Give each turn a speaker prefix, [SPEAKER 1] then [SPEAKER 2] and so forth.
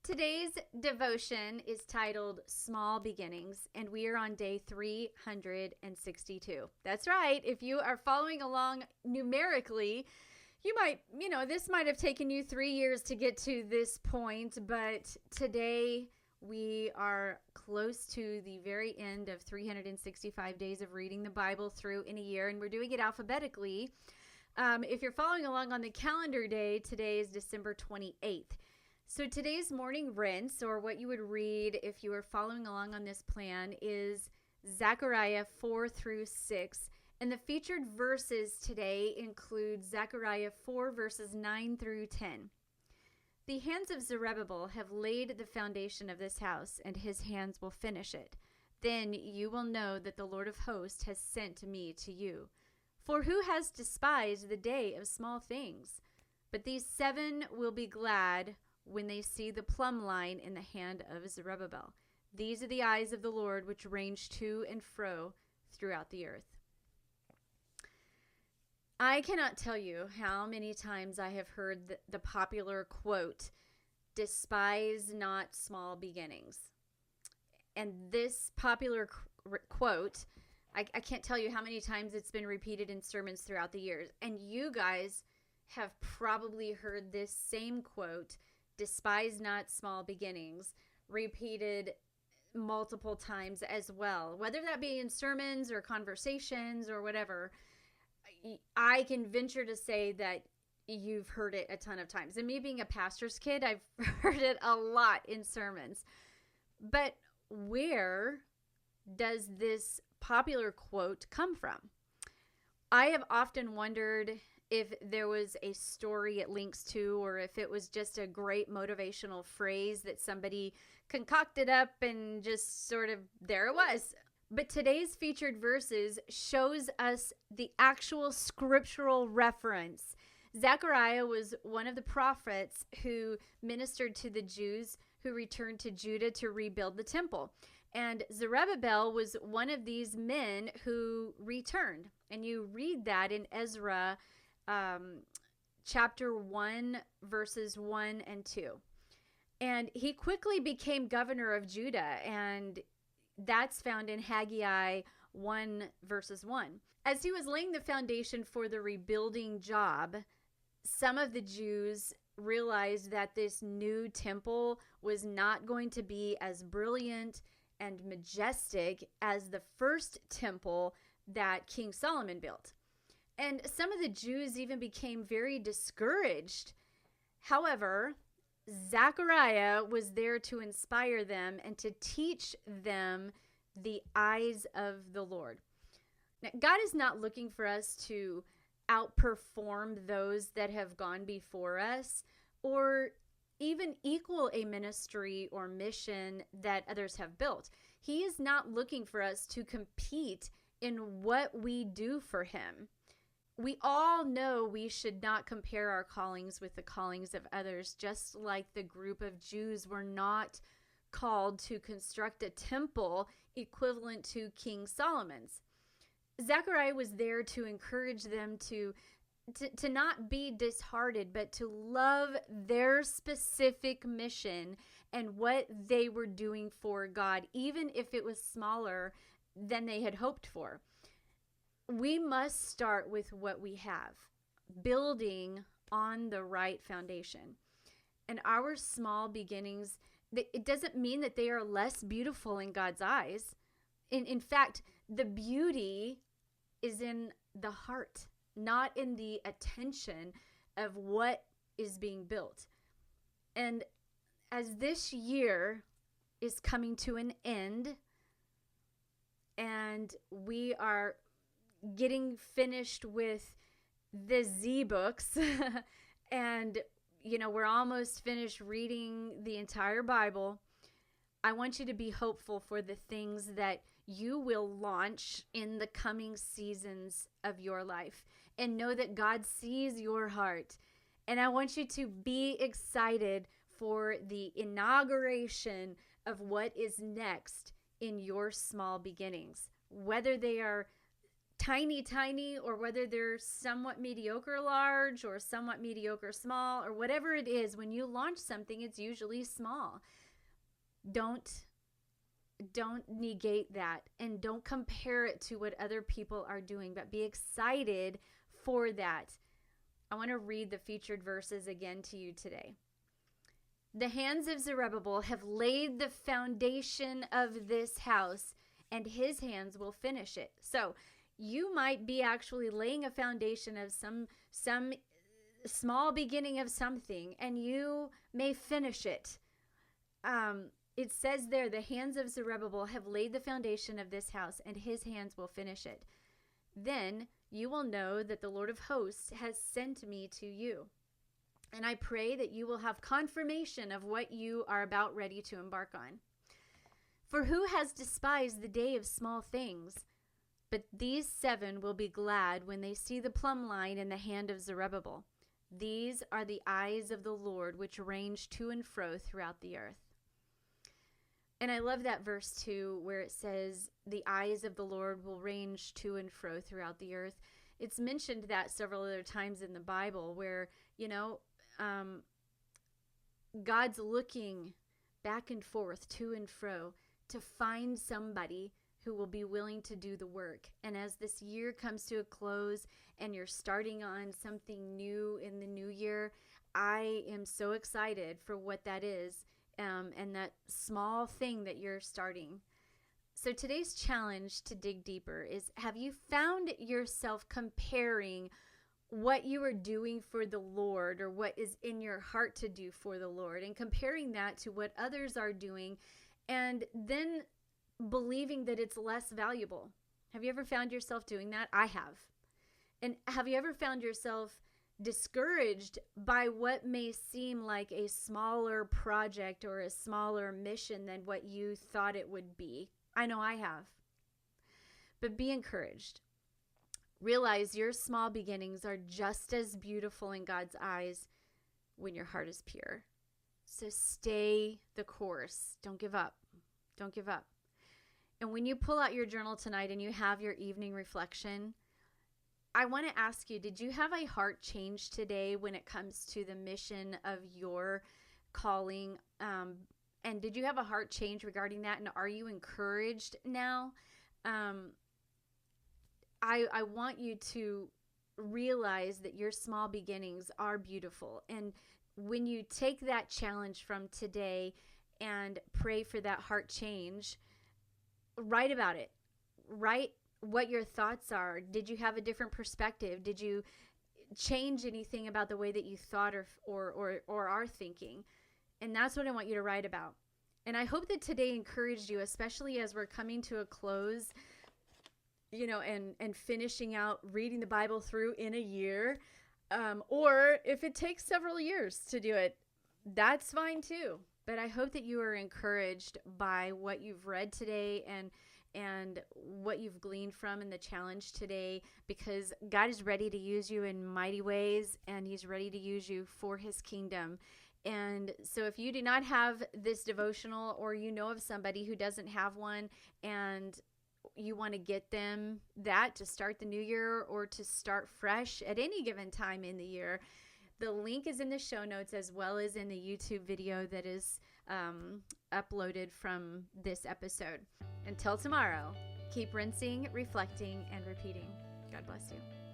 [SPEAKER 1] Today's devotion is titled Small Beginnings, and we are on day 362. That's right. If you are following along numerically, this might have taken you 3 years to get to this point, but today we are close to the very end of 365 days of reading the Bible through in a year, and we're doing it alphabetically. If you're following along on the calendar day, today is December 28th. So today's morning rinse, or what you would read if you were following along on this plan, is Zechariah 4 through 6. And the featured verses today include Zechariah 4 verses 9 through 10. The hands of Zerubbabel have laid the foundation of this house, and his hands will finish it. Then you will know that the Lord of hosts has sent me to you. For who has despised the day of small things? But these 7 will be glad when they see the plumb line in the hand of Zerubbabel. These are the eyes of the Lord which range to and fro throughout the earth. I cannot tell you how many times I have heard the popular quote, "Despise not small beginnings." And this popular quote, I can't tell you how many times it's been repeated in sermons throughout the years. And you guys have probably heard this same quote, "Despise not small beginnings," repeated multiple times as well. Whether that be in sermons or conversations or whatever, I can venture to say that you've heard it a ton of times. And me being a pastor's kid, I've heard it a lot in sermons. But where does this popular quote come from? I have often wondered if there was a story it links to, or if it was just a great motivational phrase that somebody concocted up and just sort of there it was. But today's featured verses shows us the actual scriptural reference. Zechariah was one of the prophets who ministered to the Jews who returned to Judah to rebuild the temple. And Zerubbabel was one of these men who returned. And you read that in Ezra chapter 1, verses 1 and 2. And he quickly became governor of Judah, and that's found in Haggai 1, verses 1. As he was laying the foundation for the rebuilding job, some of the Jews realized that this new temple was not going to be as brilliant and majestic as the first temple that King Solomon built. And some of the Jews even became very discouraged. However, Zechariah was there to inspire them and to teach them the eyes of the Lord. Now, God is not looking for us to outperform those that have gone before us, or even equal a ministry or mission that others have built. He is not looking for us to compete in what we do for him. We all know we should not compare our callings with the callings of others, just like the group of Jews were not called to construct a temple equivalent to King Solomon's. Zechariah was there to encourage them to not be disheartened, but to love their specific mission and what they were doing for God, even if it was smaller than they had hoped for. We must start with what we have, building on the right foundation. And our small beginnings, it doesn't mean that they are less beautiful in God's eyes. In fact, the beauty is in the heart, not in the attention of what is being built. And as this year is coming to an end, and we are getting finished with the Z books and we're almost finished reading the entire Bible, I want you to be hopeful for the things that you will launch in the coming seasons of your life, and know that God sees your heart. And I want you to be excited for the inauguration of what is next in your small beginnings, whether they are tiny, tiny, or whether they're somewhat mediocre large or somewhat mediocre small, or whatever it is, when you launch something, it's usually small. Don't negate that, and don't compare it to what other people are doing, but be excited for that. I want to read the featured verses again to you today. The hands of Zerubbabel have laid the foundation of this house, and his hands will finish it. So you might be actually laying a foundation of some small beginning of something, and you may finish it. It says there, the hands of Zerubbabel have laid the foundation of this house, and his hands will finish it. Then you will know that the Lord of hosts has sent me to you. And I pray that you will have confirmation of what you are about ready to embark on. For who has despised the day of small things? But these 7 will be glad when they see the plumb line in the hand of Zerubbabel. These are the eyes of the Lord, which range to and fro throughout the earth. And I love that verse too, where it says, the eyes of the Lord will range to and fro throughout the earth. It's mentioned that several other times in the Bible where, God's looking back and forth, to and fro, to find somebody who will be willing to do the work. And as this year comes to a close and you're starting on something new in the new year, I am so excited for what that is, and that small thing that you're starting. So today's challenge to dig deeper is, have you found yourself comparing what you are doing for the Lord, or what is in your heart to do for the Lord, and comparing that to what others are doing, and then believing that it's less valuable? Have you ever found yourself doing that? I have. And have you ever found yourself discouraged by what may seem like a smaller project or a smaller mission than what you thought it would be? I know I have. But be encouraged. Realize your small beginnings are just as beautiful in God's eyes when your heart is pure. So stay the course. Don't give up. Don't give up. And when you pull out your journal tonight and you have your evening reflection, I want to ask you, did you have a heart change today when it comes to the mission of your calling? And did you have a heart change regarding that? And are you encouraged now? I want you to realize that your small beginnings are beautiful. And when you take that challenge from today and pray for that heart change, write about it. Write what your thoughts are. Did you have a different perspective? Did you change anything about the way that you thought or are thinking? And that's what I want you to write about. And I hope that today encouraged you, especially as we're coming to a close, and finishing out reading the Bible through in a year. Or if it takes several years to do it, that's fine too. But I hope that you are encouraged by what you've read today and what you've gleaned from in the challenge today, because God is ready to use you in mighty ways, and he's ready to use you for his kingdom. And so if you do not have this devotional, or you know of somebody who doesn't have one and you want to get them that to start the new year or to start fresh at any given time in the year, the link is in the show notes, as well as in the YouTube video that is uploaded from this episode. Until tomorrow, keep rinsing, reflecting, and repeating. God bless you.